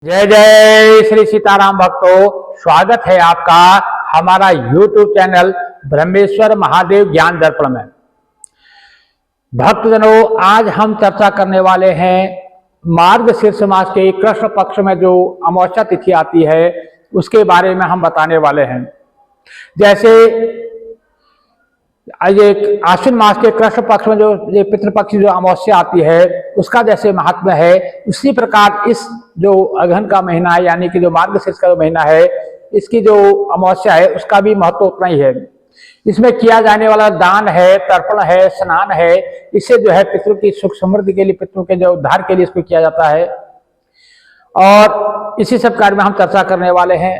जय जय श्री सीताराम भक्तों, स्वागत है आपका हमारा YouTube चैनल ब्रह्मेश्वर महादेव ज्ञान दर्पण में। भक्तजनों, आज हम चर्चा करने वाले हैं मार्गशीर्ष मास के कृष्ण पक्ष में जो अमावस्या तिथि आती है उसके बारे में हम बताने वाले हैं। जैसे आज एक आश्विन मास के कृष्ण पक्ष में जो ये पितृपक्ष जो अमावस्या आती है उसका जैसे महात्म्य है, उसी प्रकार इस जो अगहन का महीना है यानी कि जो मार्गशीर्ष का जो महीना है इसकी जो अमावस्या है उसका भी महत्व उतना ही है। इसमें किया जाने वाला दान है, तर्पण है, स्नान है, इससे जो है पितरों की सुख समृद्धि के लिए, पितरों के जो उद्धार के लिए इसको किया जाता है। और इसी सब कार्य में हम चर्चा करने वाले हैं।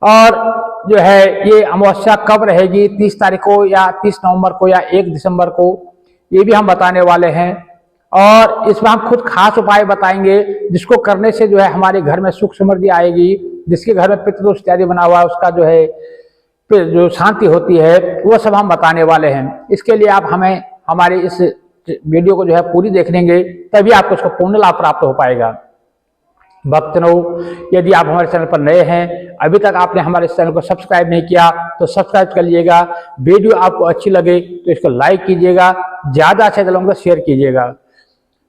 और जो है ये अमावस्या कब रहेगी, 30 तारीख को या 30 नवंबर को या 1 दिसंबर को, ये भी हम बताने वाले हैं। और इसमें हम खुद खास उपाय बताएंगे जिसको करने से जो है हमारे घर में सुख समृद्धि आएगी। जिसके घर में पितृदोष इत्यादि बना हुआ है उसका जो है जो शांति होती है वो सब हम बताने वाले हैं। इसके लिए आप हमें हमारे इस वीडियो को जो है पूरी देख लेंगे, तभी आपको उसका पूर्ण लाभ प्राप्त हो पाएगा। भक्तों, यदि आप हमारे चैनल पर नए हैं, अभी तक आपने हमारे चैनल को सब्सक्राइब नहीं किया तो सब्सक्राइब कर लीजिएगा। वीडियो आपको अच्छी लगे तो इसको लाइक कीजिएगा, ज़्यादा से ज़्यादा को शेयर कीजिएगा।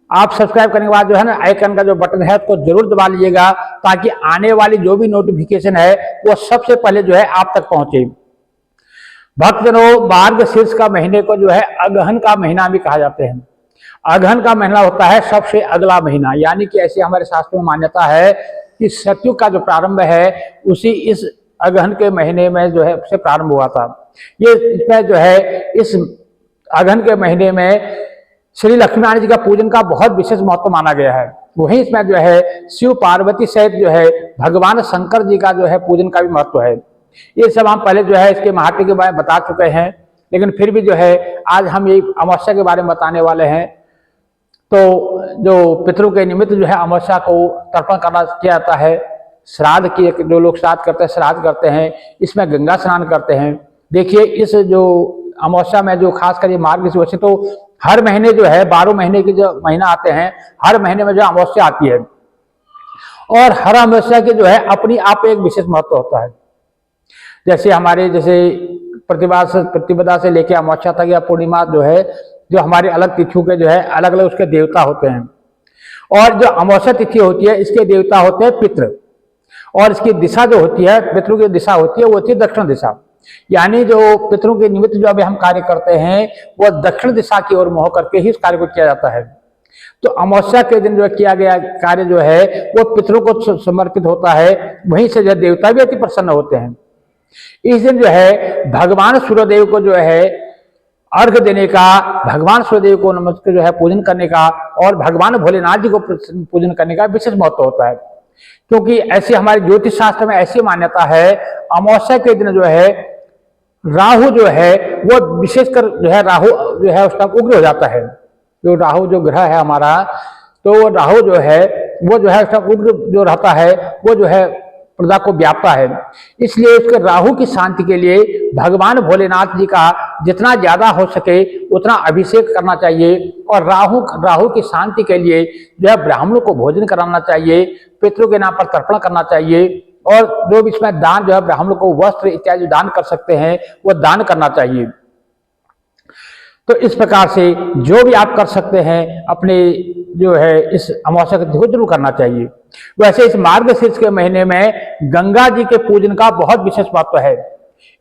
आप सब्सक्राइब करने के बाद जो है ना आइकन का जो बटन है उसको जरूर दबा लीजिएगा, ताकि आने वाली जो भी नोटिफिकेशन है वो सबसे पहले जो है आप तक पहुंचे। भक्तजनों, मार्गशीर्ष का महीने को जो है अगहन का महीना भी कहा जाते हैं। अगहन का महीना होता है सबसे अगला महीना, यानी कि ऐसी हमारे शास्त्रों में मान्यता है कि सतयुग का जो प्रारंभ है उसी इस अगहन के महीने में जो है से प्रारंभ हुआ था। ये इसमें जो है इस अगहन के महीने में श्री लक्ष्मी नारायण जी का पूजन का बहुत विशेष महत्व माना गया है। वहीं इसमें जो है शिव पार्वती सहित जो है भगवान शंकर जी का जो है पूजन का भी महत्व है। ये सब हम पहले जो है इसके महात्म्य के बारे में बता चुके हैं, लेकिन फिर भी जो है आज हम ये अमावस्या के बारे में बताने वाले हैं। तो जो पितरों के निमित्त जो है अमावस्या को तर्पण करना किया जाता है। श्राद्ध की जो लोग श्राद्ध करते हैं, श्राद्ध करते हैं, इसमें गंगा स्नान करते हैं। देखिए इस जो अमावस्या में जो खासकर ये मार्गशीर्ष, वैसे तो हर महीने जो है 12 महीने के जो महीना आते हैं, हर महीने में जो अमावस्या आती है और हर अमावस्या की जो है अपनी आप एक विशेष महत्व होता है। जैसे हमारे जैसे प्रतिपदा से लेकर अमावस्या तक या पूर्णिमा जो है, जो हमारे अलग तिथियों के जो है अलग अलग उसके देवता होते हैं। और जो अमावस्या तिथि होती है इसके देवता होते हैं पितृ, और इसकी दिशा जो होती है, पितरों की दिशा होती है वो होती है दक्षिण दिशा। यानी जो पितरों के निमित्त जो अभी हम कार्य करते हैं वो दक्षिण दिशा की ओर मोह करके ही इस कार्य को किया जाता है। तो अमावस्या के दिन जो किया गया कार्य जो है वो पितरों को समर्पित होता है। वहीं से जो देवता भी अति प्रसन्न होते हैं। इस दिन जो है भगवान सूर्यदेव को जो है अर्घ देने का, भगवान सूर्यदेव को नमस्कार जो है पूजन करने का और भगवान भोलेनाथ जी को पूजन करने का विशेष महत्व होता है। क्योंकि ऐसे हमारे ज्योतिष शास्त्र में ऐसी मान्यता है, अमावस्या के दिन जो है राहु जो है वो विशेषकर जो है राहु जो है उसका उग्र हो जाता है। जो राहु जो ग्रह है हमारा, तो राहु जो है वो जो है उसका उग्र जो रहता है वो जो है प्रजा को व्यापता है। इसलिए उसके राहु की शांति के लिए भगवान भोलेनाथ जी का जितना ज्यादा हो सके उतना अभिषेक करना चाहिए। और राहु की शांति के लिए जो है ब्राह्मणों को भोजन कराना चाहिए, पितरों के नाम पर तर्पण करना चाहिए, और जो भी इसमें दान जो है ब्राह्मणों को वस्त्र इत्यादि दान कर सकते हैं वो दान करना चाहिए। तो इस प्रकार से जो भी आप कर सकते हैं अपने जो है इस अमावस्या को जरूर करना चाहिए। वैसे इस मार्गशीर्ष के महीने में गंगा जी के पूजन का बहुत विशेष महत्व है।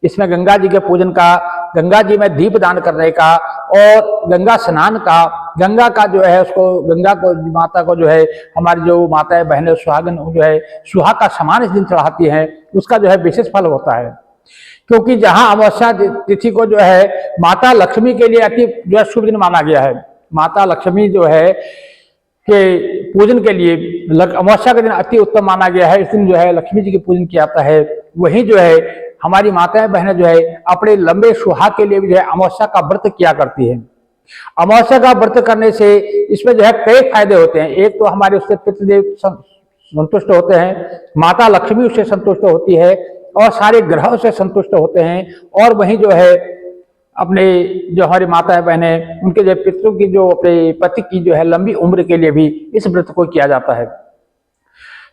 इसमें गंगा जी के पूजन का, गंगा जी में दीप दान करने का और गंगा स्नान का, गंगा का जो है उसको, गंगा को माता को जो है हमारी जो माताएं बहनें सुहागन जो है सुहाग का सामान इस दिन चढ़ाती हैं, उसका जो है विशेष फल होता है। क्योंकि जहां अमावस्या तिथि को जो है माता लक्ष्मी के लिए अति जो है शुभ दिन माना गया है। माता लक्ष्मी जो है के पूजन के लिए अमावस्या का दिन अति उत्तम माना गया है। इस दिन जो है लक्ष्मी जी के पूजन किया जाता है। वहीं जो है हमारी माताएं बहनें जो है अपने लंबे सुहाग के लिए भी जो है अमावस्या का व्रत किया करती है। अमावस्या का व्रत करने से इसमें जो है कई फायदे होते हैं। एक तो हमारे उससे पितृदेव संतुष्ट होते हैं, माता लक्ष्मी उससे संतुष्ट होती है और सारे ग्रहों से संतुष्ट होते हैं। और वहीं जो है अपने जो हमारी माता बहनें उनके जो पितरों की जो अपने पति की जो है लंबी उम्र के लिए भी इस व्रत को किया जाता है।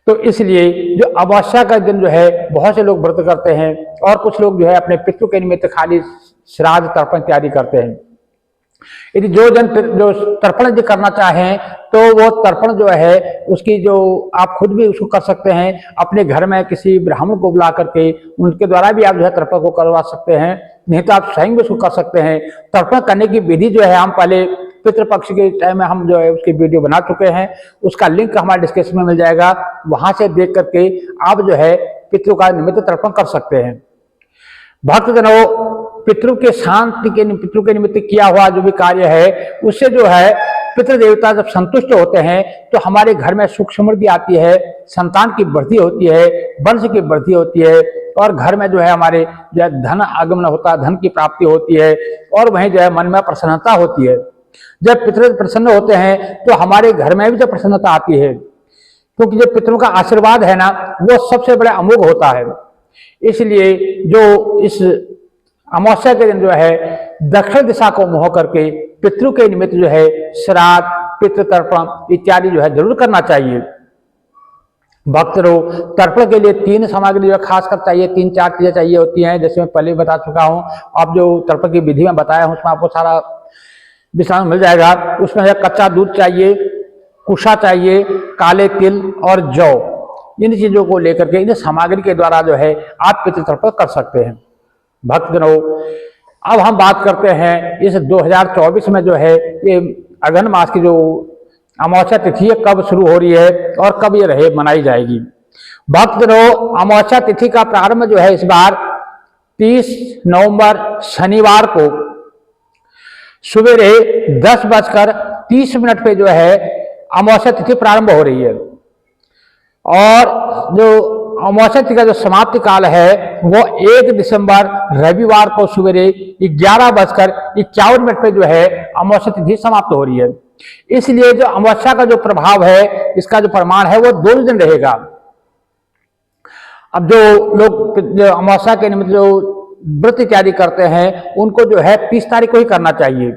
तो इसलिए जो अमावस्या का दिन जो है बहुत से लोग व्रत करते हैं और कुछ लोग जो है अपने पितृ के निमित्त खाली श्राद्ध तर्पण इत्यादि करते हैं। यदि जो जन जो तर्पण यदि करना चाहें तो वो तर्पण जो है उसकी जो आप खुद भी उसको कर सकते हैं, अपने घर में किसी ब्राह्मण को बुला करके उनके द्वारा भी आप जो है तर्पण को करवा सकते हैं, नहीं तो आप स्वयं भी उसको कर सकते हैं। तर्पण करने की विधि जो है हम पहले पितृपक्ष के टाइम में हम जो है उसकी वीडियो बना चुके हैं, उसका लिंक हमारे डिस्क्रिप्शन में मिल जाएगा, वहां से देख करके आप जो है पितृ का निमित्त तर्पण कर सकते हैं। भक्तजनों, पितृ के शांति के पितृ के निमित्त किया हुआ जो भी कार्य है उससे जो है पितृ देवता जब संतुष्ट होते हैं तो हमारे घर में सुख समृद्धि आती है, संतान की वृद्धि होती है, वंश की वृद्धि होती है और घर में जो है हमारे जो है धन आगमन होता है, धन की प्राप्ति होती है और वहीं जो है मन में प्रसन्नता होती है। जब पितृ प्रसन्न होते हैं तो हमारे घर में भी जब प्रसन्नता आती है, क्योंकि जो पितरों का आशीर्वाद है ना वो सबसे बड़ा अमोघ होता है। इसलिए जो इस अमावस्या के दिन जो है दक्षिण दिशा को मोह करके पितृ के निमित्त जो है श्राद्ध, पितृ तर्पण इत्यादि जो है जरूर करना चाहिए। भक्तों, तर्पण के लिए 3 सामग्री जो खासकर चाहिए, 3-4 चीजें चाहिए होती हैं, जैसे मैं पहले बता चुका हूं। अब जो तर्पण की विधि में बताया हूं उसमें आपको सारा विश्राम मिल जाएगा। उसमें है कच्चा दूध चाहिए, कुशा चाहिए, काले तिल और जौ। इन चीजों को लेकर के इन सामग्री के द्वारा जो है आप पितृ तर्पण कर सकते हैं। भक्तजनों, अब हम बात करते हैं इस 2024 में जो है ये अगहन मास की जो अमावस्या तिथि है कब शुरू हो रही है और कब ये रहे मनाई जाएगी। भक्तजनों, अमावस्या तिथि का प्रारंभ जो है इस बार 30 नवंबर शनिवार को सवेरे 10:30 पे जो है अमावस्या तिथि प्रारंभ हो रही है और जो अमावस्या तिथि का जो समाप्ति काल है वो 1 दिसंबर रविवार को सवेरे 11:51 पे जो है अमावस्या तिथि समाप्त हो रही है। इसलिए जो अमावस्या का जो प्रभाव है, इसका जो प्रमाण है वो 2 दिन रहेगा। अब जो लोग जो अमावस्या के निमित्त जो व्रत इत्यादि करते हैं उनको जो है 30 तारीख को ही करना चाहिए,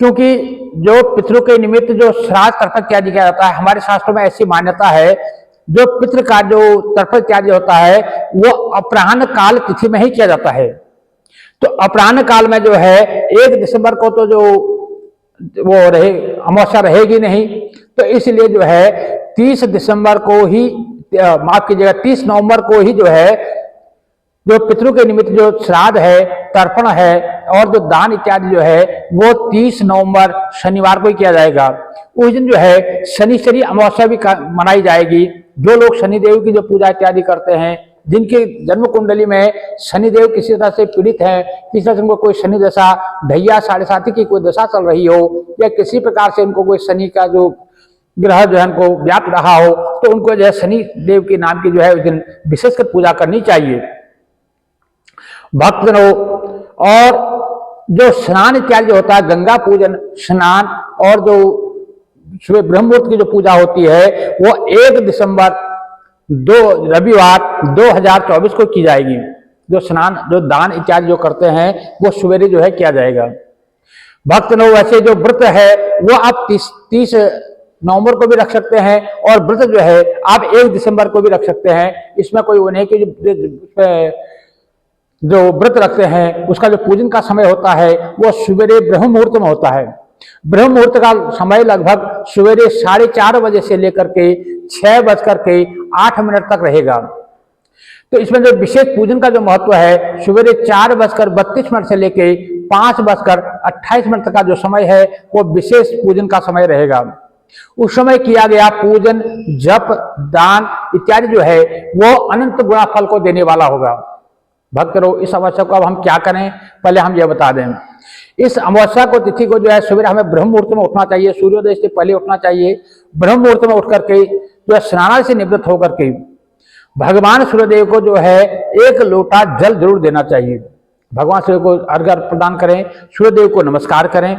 क्योंकि जो पितरों के निमित्त जो श्राद्ध तर्पण इत्यादि किया जाता है, हमारे शास्त्रों में ऐसी मान्यता है जो पितृ का जो तर्पण इत्यादि होता है वो अपराह्न काल तिथि में ही किया जाता है। तो अपराह्न काल में जो है 1 दिसंबर को तो जो वो रहे अमावस्या रहेगी नहीं, तो इसलिए जो है 30 दिसंबर को ही माफ कीजिएगा 30 नवंबर को ही जो है जो पितरों के निमित्त जो श्राद्ध है, तर्पण है और जो दान इत्यादि जो है वो 30 नवंबर शनिवार को ही किया जाएगा। उस दिन जो है शनिश्चरी अमावस्या भी मनाई जाएगी। जो लोग शनिदेव की जो पूजा इत्यादि करते हैं, जिनके जन्म कुंडली में शनिदेव किसी तरह से पीड़ित है, किसी तरह से उनको कोई शनि दशा, ढैया 7.5 की कोई दशा चल रही हो या किसी प्रकार से उनको कोई शनि का जो ग्रह जो है उनको व्याप रहा हो, तो उनको जो है शनि देव के नाम की जो है उस दिन विशेषकर पूजा करनी चाहिए। भक्तजनों, और जो स्नान इत्यादि होता है, गंगा पूजन, स्नान और जो सुबह ब्रह्म मुहूर्त की जो पूजा होती है वो 1 दिसंबर रविवार 2024 को की जाएगी। जो स्नान, जो दान इत्यादि जो करते हैं वो सवेरे जो है किया जाएगा। भक्तजनों, वैसे जो व्रत है वो आप 30 नवंबर को भी रख सकते हैं और व्रत जो है आप 1 दिसंबर को भी रख सकते हैं। इसमें कोई उन्हें की जो व्रत रखते हैं उसका जो पूजन का समय होता है वो सवेरे ब्रह्म मुहूर्त में होता है। ब्रह्म मुहूर्त का समय लगभग सवेरे 4:30 बजे से लेकर के 6:08 तक रहेगा। तो इसमें जो विशेष पूजन का जो महत्व है, सवेरे 4:32 से लेके 5:28 तक का जो समय है वो विशेष पूजन का समय रहेगा। उस समय किया गया पूजन, जप, दान इत्यादि जो है वो अनंत गुणा फल को देने वाला होगा। भक्तों, इस अमावस्या को अब हम क्या करें, पहले हम यह बता दें। इस अमावस्या को तिथि को जो है सवेरे हमें ब्रह्म मुहूर्त में उठना चाहिए, सूर्योदय से पहले उठना चाहिए। ब्रह्म मुहूर्त में उठ करके जो है स्नान से निवृत्त होकर के भगवान सूर्यदेव को जो है 1 लोटा जल जरूर देना चाहिए। भगवान सूर्य को अर्घ्य प्रदान करें, सूर्यदेव को नमस्कार करें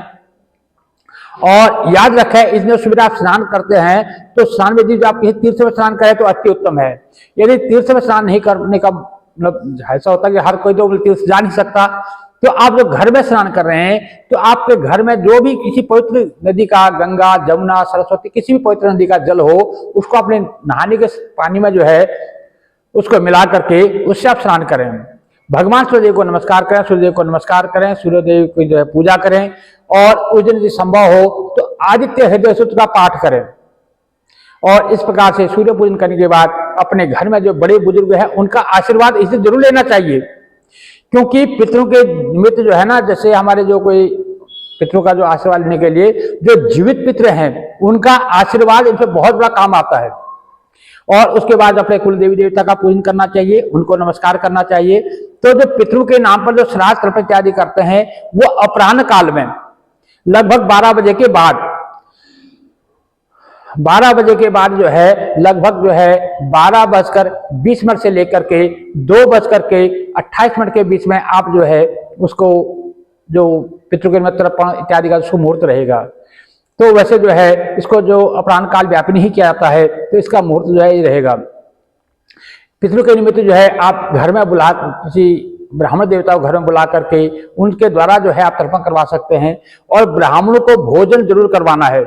और याद रखें इस दिन सुबह आप स्नान करते हैं तो स्नान विधि जो आप किसी तीर्थ में स्नान करें तो अति उत्तम है। यदि तीर्थ में स्नान नहीं करने का मतलब ऐसा होता है कि हर कोई तो तीर्थ जा नहीं सकता, तो आप जो घर में स्नान कर रहे हैं तो आपके घर में जो भी किसी पवित्र नदी का, गंगा, जमुना, सरस्वती, किसी भी पवित्र नदी का जल हो, उसको अपने नहाने के पानी में जो है उसको मिला करके उससे आप स्नान करें। भगवान सूर्यदेव को नमस्कार करें, सूर्यदेव को नमस्कार करें, सूर्यदेव की जो है पूजा करें, और उस दिन यदि संभव हो तो आदित्य हृदय सूत्र का पाठ करें। और इस प्रकार से सूर्य पूजन करने के बाद अपने घर में जो बड़े बुजुर्ग हैं उनका आशीर्वाद इसे जरूर लेना चाहिए, क्योंकि पितरों के निमित्त जो है ना, जैसे हमारे जो कोई पितरों का जो आशीर्वाद लेने के लिए जो जीवित पितर हैं उनका आशीर्वाद इनसे बहुत बड़ा काम आता है। और उसके बाद अपने कुल देवी देवता का पूजन करना चाहिए, उनको नमस्कार करना चाहिए। तो जो पितरों के नाम पर जो श्राद्ध तर्पण इत्यादि करते हैं वो अपराह्न काल में लगभग 12 बजे के बाद, 12 बजे के बाद जो है लगभग जो है 12:20 से लेकर के 2:28 के बीच में आप जो है उसको जो पितरों के तर्पण इत्यादि का शुभ मुहूर्त रहेगा। तो वैसे जो है इसको जो अपराह्न काल व्यापिनी ही किया जाता है, तो इसका मुहूर्त जो है ये रहेगा। पितरों के निमित्त जो है आप घर में बुला, किसी ब्राह्मण देवता को घर में बुला करके उनके द्वारा जो है आप तर्पण करवा सकते हैं। और ब्राह्मणों को भोजन जरूर करवाना है।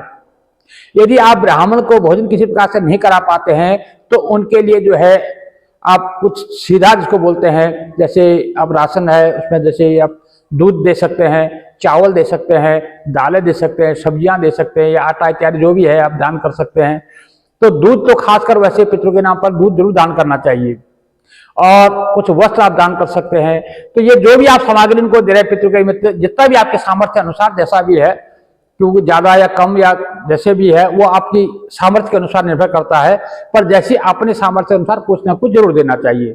यदि आप ब्राह्मण को भोजन किसी प्रकार से नहीं करा पाते हैं तो उनके लिए जो है आप कुछ सीधा जिसको बोलते हैं, जैसे अब राशन है उसमें जैसे आप दूध दे सकते हैं, चावल दे सकते हैं, दालें दे सकते हैं, सब्जियां दे सकते हैं, या आटा इत्यादि जो भी है आप दान कर सकते हैं। तो दूध तो खासकर वैसे पितरों के नाम पर दूध जरूर दान करना चाहिए। और कुछ वस्त्र आप दान कर सकते हैं। तो ये जो भी आप सामग्री इनको दे रहे हैं पितरों के निमित्त, जितना भी आपके सामर्थ्य अनुसार जैसा भी है, क्योंकि ज्यादा या कम या जैसे भी है वो आपकी सामर्थ्य के अनुसार निर्भर करता है, पर जैसे अपने सामर्थ्य के अनुसार कुछ ना कुछ जरूर देना चाहिए।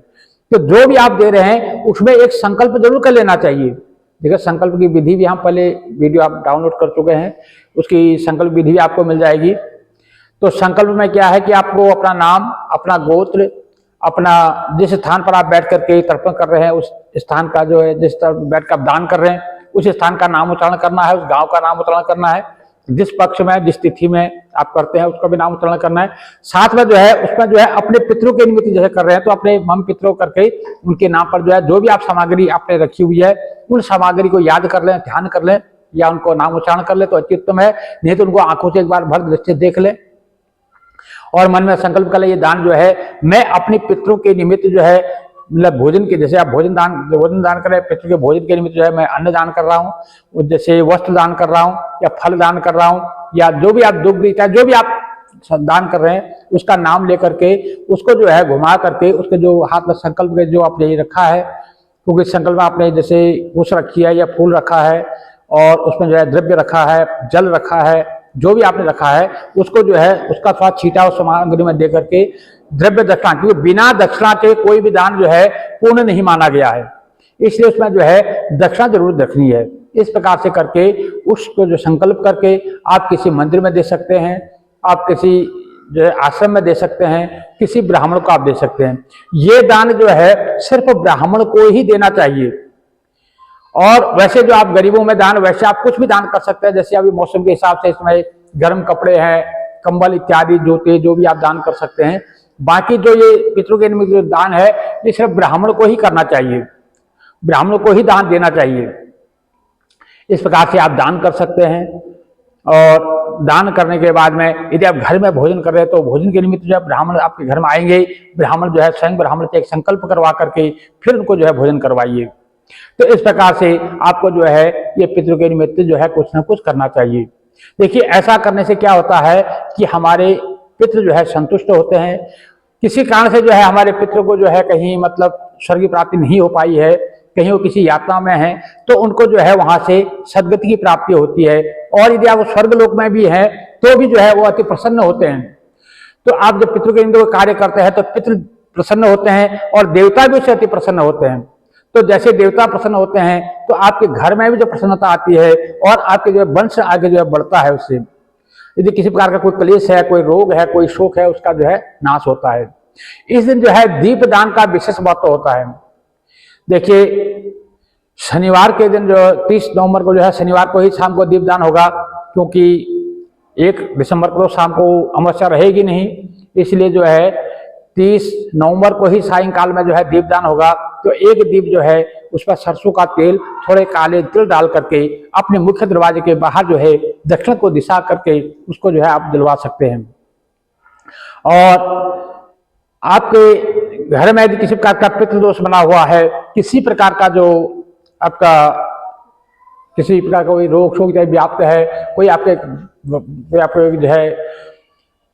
तो जो भी आप दे रहे हैं उसमें एक संकल्प जरूर कर लेना चाहिए। देखिए संकल्प की विधि भी हम पहले वीडियो आप डाउनलोड कर चुके हैं, उसकी संकल्प विधि भी आपको मिल जाएगी। तो संकल्प में क्या है कि आपको अपना नाम, अपना गोत्र, अपना जिस स्थान पर आप बैठ करके तर्पण कर रहे हैं उस स्थान का जो है, जिस तरह बैठ कर आप दान कर रहे हैं उस स्थान का नाम उच्चारण करना है, उस गांव का नाम उच्चारण करना है, जिस पक्ष में जिस तिथि में आप करते हैं उसका भी नाम उच्चारण करना है। साथ में जो है उसमें जो है अपने पितरों के निमित्त जैसे कर रहे हैं तो अपने मम पितरों करके उनके नाम पर जो है जो भी आप सामग्री आपने रखी हुई है उन सामग्री को याद कर लें, ध्यान कर लें, या उनको नाम उच्चारण कर ले तो अति उत्तम है। नहीं तो उनको आंखों से एक बार भर दृष्टि देख ले और मन में संकल्प कर ले, ये दान जो है मैं अपने पितरों के निमित्त जो है, मतलब भोजन के, जैसे आप भोजन दान कर रहे हैं, पितरों के भोजन के निमित्त जो है मैं अन्न दान कर रहा हूँ, जैसे वस्त्र दान कर रहा हूँ या फल दान कर रहा हूँ, या जो भी आप दुग्ध जो भी आप दान कर रहे हैं उसका नाम लेकर के उसको जो है घुमा करके उसके जो हाथ में संकल्प के जो आपने रखा है, क्योंकि संकल्प में आपने जैसे कुश रखी है या फूल रखा है और उसमें जो है द्रव्य रखा है, जल रखा है, जो भी आपने रखा है उसको जो है उसका थोड़ा छीटा उस सामग्री में दे करके द्रव्य दक्षिणा, क्योंकि बिना दक्षिणा के कोई भी दान जो है पूर्ण नहीं माना गया है, इसलिए उसमें जो है दक्षिणा जरूर रखनी है। इस प्रकार से करके उसको जो संकल्प करके आप किसी मंदिर में दे सकते हैं, आप किसी जो है आश्रम में दे सकते हैं, किसी ब्राह्मण को आप दे सकते हैं। ये दान जो है सिर्फ ब्राह्मण को ही देना चाहिए। और वैसे जो आप गरीबों में दान, वैसे आप कुछ भी दान कर सकते हैं, जैसे अभी मौसम के हिसाब से इसमें गर्म कपड़े हैं, कंबल इत्यादि, जूते, जो भी आप दान कर सकते हैं। बाकी जो ये पितरों के निमित्त जो दान है ये सिर्फ ब्राह्मण को ही करना चाहिए, ब्राह्मणों को ही दान देना चाहिए। इस प्रकार से आप दान कर सकते हैं। और दान करने के बाद में यदि आप घर में भोजन कर रहे हैं तो भोजन के निमित्त जो है ब्राह्मण आपके घर में आएंगे, ब्राह्मण जो है स्वयं ब्राह्मण से एक संकल्प करवा करके फिर उनको जो है भोजन करवाइए। तो इस प्रकार से आपको जो है ये पितरों के निमित्त जो है कुछ ना कुछ करना चाहिए। देखिए ऐसा करने से क्या होता है कि हमारे पितृ जो है संतुष्ट होते हैं। किसी कारण से जो है हमारे पितृ को जो है कहीं मतलब स्वर्ग की प्राप्ति नहीं हो पाई है, कहीं वो किसी यात्रा में है, तो उनको जो है वहां से सदगति की प्राप्ति होती है। और यदि आप स्वर्ग लोक में भी हैं तो भी जो है वो अति प्रसन्न होते हैं। तो आप जब पितृ के निमित्त कार्य करते हैं तो पितृ प्रसन्न होते हैं और देवता भी उससे अति प्रसन्न होते हैं। तो जैसे देवता प्रसन्न होते हैं तो आपके घर में भी जो प्रसन्नता आती है और आपके जो वंश आगे जो है बढ़ता है। उससे यदि किसी प्रकार का कोई क्लेश है, कोई रोग है, कोई शोक है, उसका जो है नाश होता है। इस दिन जो है दीप दान का विशेष महत्व होता है। देखिए शनिवार के दिन जो 30 नवंबर को जो है शनिवार को ही शाम को दीपदान होगा, क्योंकि 1 दिसंबर को शाम को अमावस्या रहेगी नहीं, इसलिए जो है 30 नवंबर को ही सायंकाल में जो है दीपदान होगा। तो एक दीप जो है उस पर सरसों का तेल, थोड़े काले तिल डाल करके अपने मुख्य दरवाजे के बाहर जो है दक्षिण को दिशा करके उसको जो है आप दिलवा सकते हैं। और आपके घर में यदि किसी प्रकार का पितृदोष बना हुआ है, किसी प्रकार का जो आपका किसी प्रकार का कोई रोग शोक व्याप्त है, कोई आपके जो है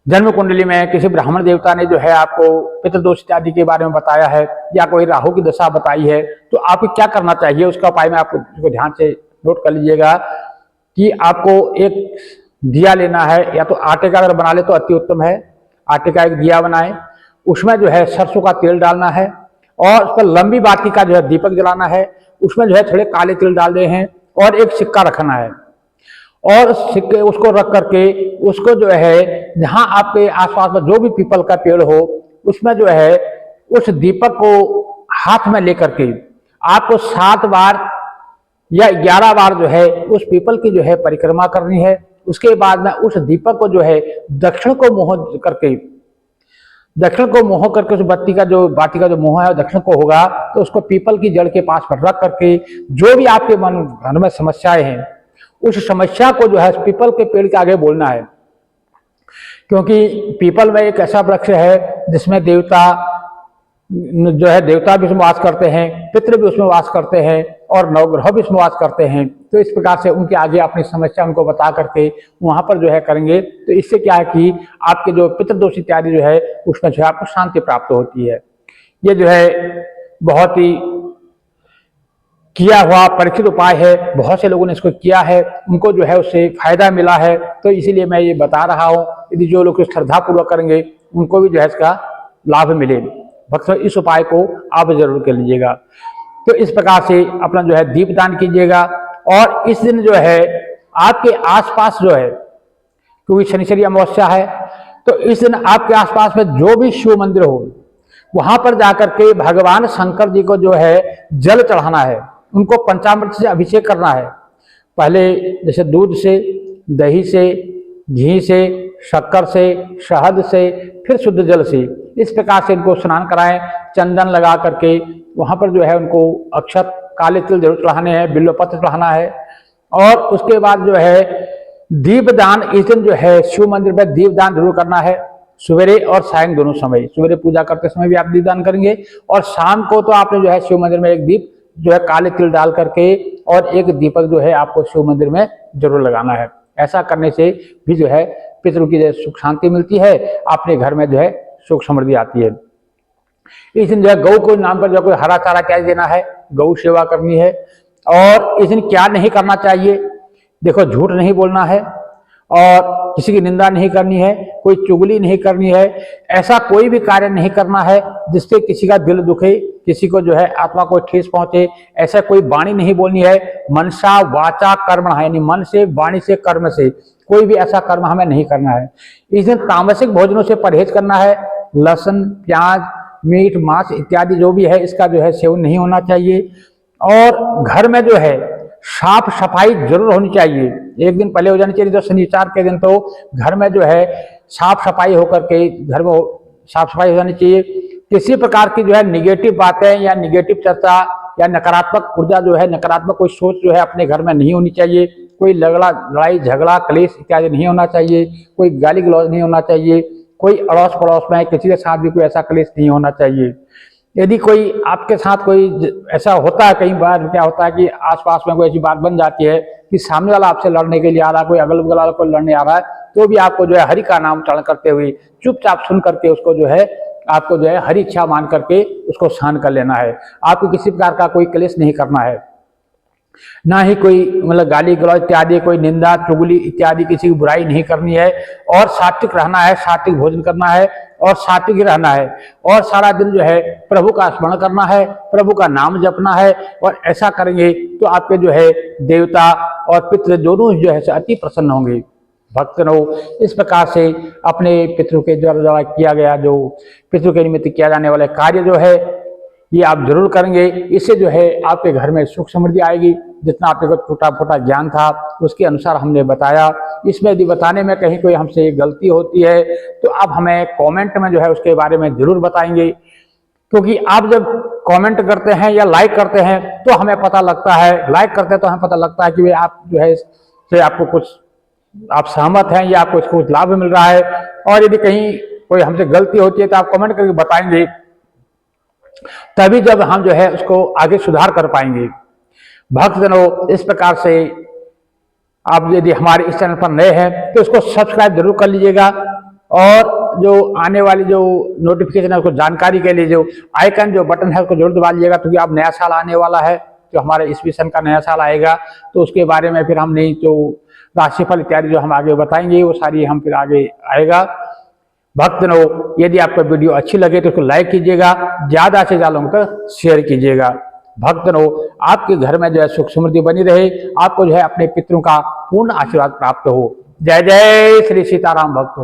जन्म कुंडली में किसी ब्राह्मण देवता ने जो है आपको पितृदोष इत्यादि के बारे में बताया है, या कोई राहु की दशा बताई है, तो आपको क्या करना चाहिए उसका उपाय में आपको ध्यान से नोट कर लीजिएगा कि आपको एक दिया लेना है, या तो आटे का अगर बना ले तो अति उत्तम है। आटे का एक दिया बनाए, उसमें जो है सरसों का तेल डालना है और उस पर लंबी बाती का जो है दीपक जलाना है, उसमें जो है थोड़े काले तिल डाल दे हैं और एक सिक्का रखना है, और सिक्के उसको रख करके उसको जो है जहां आपके आसपास में जो भी पीपल का पेड़ हो उसमें जो है उस दीपक को हाथ में लेकर के आपको 7 बार या 11 बार जो है उस पीपल की जो है परिक्रमा करनी है। उसके बाद में उस दीपक को जो है दक्षिण को मोह करके उस बाती का जो मोह है दक्षिण को होगा, तो उसको पीपल की जड़ के पास पर रख करके जो भी आपके मन में समस्याएं हैं उस समस्या को जो है पीपल के पेड़ के आगे बोलना है, क्योंकि पीपल में एक ऐसा वृक्ष है जिसमें देवता भी उसमें वास करते हैं, पितृ भी उसमें वास करते हैं और नवग्रह भी उसमें वास करते हैं। तो इस प्रकार से उनके आगे अपनी समस्या उनको बता करके वहां पर जो है करेंगे, तो इससे क्या है कि आपके जो पितृदोष इत्यादि जो है उसमें जो है आपको शांति प्राप्त होती है। ये जो है बहुत ही किया हुआ परीक्षित उपाय है, बहुत से लोगों ने इसको किया है, उनको जो है उससे फायदा मिला है, तो इसीलिए मैं ये बता रहा हूँ। यदि जो लोग श्रद्धा पूर्वक करेंगे उनको भी जो है इसका लाभ मिले। भक्तों, इस उपाय को आप जरूर कर लीजिएगा। तो इस प्रकार से अपना जो है दीपदान कीजिएगा, और इस दिन जो है आपके आसपास जो है, क्योंकि शनिश्चरी अमावस्या है, तो इस दिन आपके आसपास में जो भी शिव मंदिर हो वहां पर जाकर के भगवान शंकर जी को जो है जल चढ़ाना है, उनको पंचामृत से अभिषेक करना है। पहले जैसे दूध से, दही से, घी से, शक्कर से, शहद से, फिर शुद्ध जल से, इस प्रकार से इनको स्नान कराएं, चंदन लगा करके वहां पर जो है उनको अक्षत, काले तिल जरूर चढ़ाने हैं, बिल्वपत्र चढ़ाना है। और उसके बाद जो है दीपदान इस दिन जो है शिव मंदिर में दीपदान जरूर करना है, सवेरे और सायं दोनों समय। सवेरे पूजा करते समय भी आप दीपदान करेंगे, और शाम को तो आपने जो है शिव मंदिर में एक दीप जो है काले तिल डाल करके और एक दीपक जो है आपको शिव मंदिर में जरूर लगाना है। ऐसा करने से भी जो है पितरों की सुख शांति मिलती है, अपने घर में जो है सुख समृद्धि आती है। इस दिन जो है गौ को नाम पर जो कोई हरा चारा क्या देना है, गौ सेवा करनी है। और इस दिन क्या नहीं करना चाहिए, देखो झूठ नहीं बोलना है, और किसी की निंदा नहीं करनी है, कोई चुगली नहीं करनी है, ऐसा कोई भी कार्य नहीं करना है जिससे किसी का दिल दुखे, किसी को जो है आत्मा को ठेस पहुंचे, ऐसा कोई वाणी नहीं बोलनी है। मनसा वाचा कर्म है, यानी मन से, वाणी से, कर्म से कोई भी ऐसा कर्म हमें नहीं करना है। इस दिन तामसिक भोजनों से परहेज करना है, लहसुन, प्याज, मीट, मांस इत्यादि जो भी है इसका जो है सेवन नहीं होना चाहिए। और घर में जो है साफ सफाई जरूर होनी चाहिए, एक दिन पहले हो जानी चाहिए। तो शनिवार के दिन तो घर में जो है साफ सफाई होकर के घर में साफ सफाई हो जानी चाहिए। किसी प्रकार की जो है निगेटिव बातें या निगेटिव चर्चा या नकारात्मक ऊर्जा जो है, नकारात्मक कोई सोच जो है अपने घर में नहीं होनी चाहिए। कोई लड़ाई झगड़ा क्लेश इत्यादि नहीं होना चाहिए, कोई गाली गलौज नहीं होना चाहिए, कोई अड़ोस पड़ोस में किसी के साथ भी कोई ऐसा क्लेश नहीं होना चाहिए। यदि कोई आपके साथ कोई ऐसा होता है, कई बार क्या होता है कि आसपास में कोई ऐसी बात बन जाती है कि सामने वाला आपसे लड़ने के लिए आ रहा है, कोई अगल बगल वाला कोई लड़ने आ रहा है, तो भी आपको जो है हरि का नाम उच्चारण करते हुए चुपचाप सुन करके उसको जो है आपको जो है हरि इच्छा मान करके उसको सहन कर लेना है। आपको किसी प्रकार का कोई क्लेश नहीं करना है, ना ही कोई मतलब गाली गलौज इत्यादि, कोई निंदा चुगली इत्यादि किसी की बुराई नहीं करनी है। और सात्विक रहना है, सात्विक भोजन करना है और सात्विक रहना है। और सारा दिन जो है प्रभु का स्मरण करना है, प्रभु का नाम जपना है। और ऐसा करेंगे तो आपके जो है देवता और पितृ दोनों जो है अति प्रसन्न होंगे। भक्तों, इस प्रकार से अपने पितरों के द्वारा किया गया जो पितरों के निमित्त किया जाने वाला कार्य जो है ये आप जरूर करेंगे। इससे जो है आपके घर में सुख समृद्धि आएगी। जितना आपके को छोटा फोटा ज्ञान था उसके अनुसार हमने बताया। इसमें यदि बताने में कहीं कोई हमसे गलती होती है तो आप हमें कमेंट में जो है उसके बारे में जरूर बताएंगे, क्योंकि आप जब कमेंट करते हैं या लाइक करते हैं तो हमें पता लगता है, लाइक करते हैं तो हमें पता लगता है कि आप जो है से आपको कुछ आप सहमत हैं या आपको कुछ लाभ मिल रहा है। और यदि कहीं कोई हमसे गलती होती है तो आप कमेंट करके बताएंगे, तभी जब हम जो है उसको आगे सुधार कर पाएंगे। भक्तजनों, इस प्रकार से आप यदि हमारे इस चैनल पर नए हैं तो इसको सब्सक्राइब जरूर कर लीजिएगा, और जो आने वाली जो नोटिफिकेशन है उसको जानकारी के लिए जो आइकन जो बटन है उसको जरूर दबा लीजिएगा, क्योंकि अब नया साल आने वाला है, जो हमारे ईस्वी सन का नया साल आएगा, तो उसके बारे में फिर हम नहीं जो राशिफल इत्यादि जो हम आगे बताएंगे वो सारी हम फिर आगे आएगा। भक्तजनों, यदि आपको वीडियो अच्छी लगे तो उसको लाइक कीजिएगा, ज्यादा से ज्यादा लोगों तक शेयर कीजिएगा। भक्तजनों, आपके घर में जो है सुख समृद्धि बनी रहे, आपको जो है अपने पितरों का पूर्ण आशीर्वाद प्राप्त हो। जय जय श्री सीताराम भक्तों।